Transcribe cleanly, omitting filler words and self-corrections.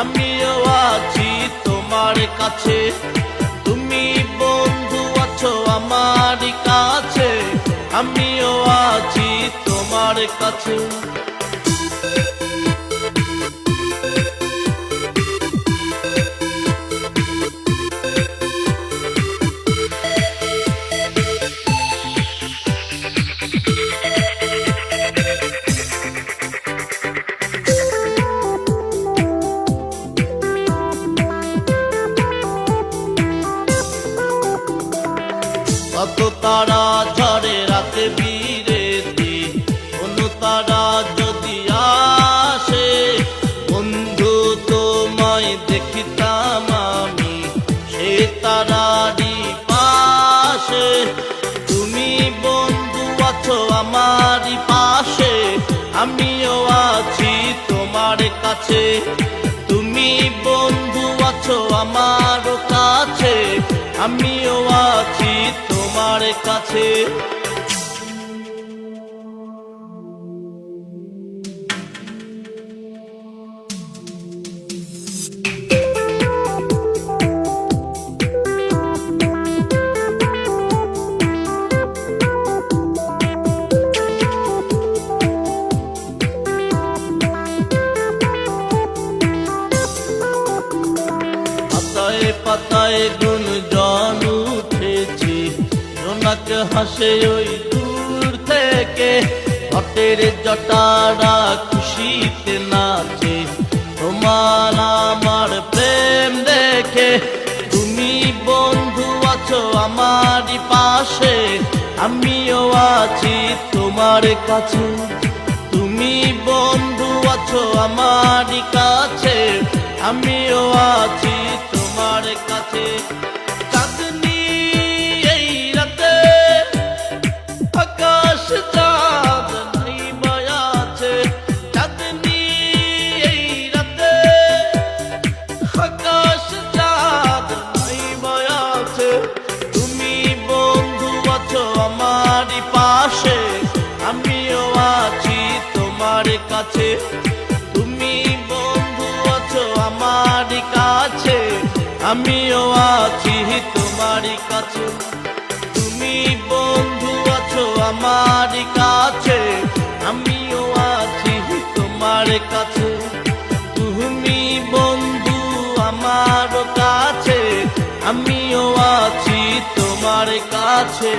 আমিও আছি তোমার কাছে। তুমি বন্ধু আছো আমার কাছে, আমিও আছি তোমার কাছে। কত তারা ঝরে রাতে বিরেতে, কোনো তারা যদি আসে, বন্ধু তোমায় দেখিতাম আমি সে তারারই পাশে। তুমি বন্ধু আছো আমারই পাশে, আমিও আছি তোমার কাছে। তুমি বন্ধু আছো আমার কাছে, আমিও আছি তোমার কাছে। পাতায় পাতায় গুঞ্জন উঠেছে, জোনাক হাসে ওই দূর থেকে। ঘটের জটারা খুশিতে নাচে তোমার আমার প্রেম দেখে। তুমি বন্ধু আছো আমারই পাশে, আমিও আছি তোমার কাছে। তুমি বন্ধু আছো আমারই কাছে, আমিও আছি তোমার কাছে। চাঁদনি এই রাতে আকাশ চাঁদ নাই মায়াছে, চাঁদনি এই রাতে আকাশ চাঁদ নাই মায়াছে। তুমি বন্ধু আছো আমারই পাশে, আমিও আছি তোমার কাছে। তুমি বন্ধু আছো আমার কাছে, আমিও আছি তোমার কাছে। তুমি বন্ধু আছো আমার কাছে, আমিও আছি তোমার কাছে। তুমি বন্ধু আমার কাছে, আমিও আছি তোমার কাছে।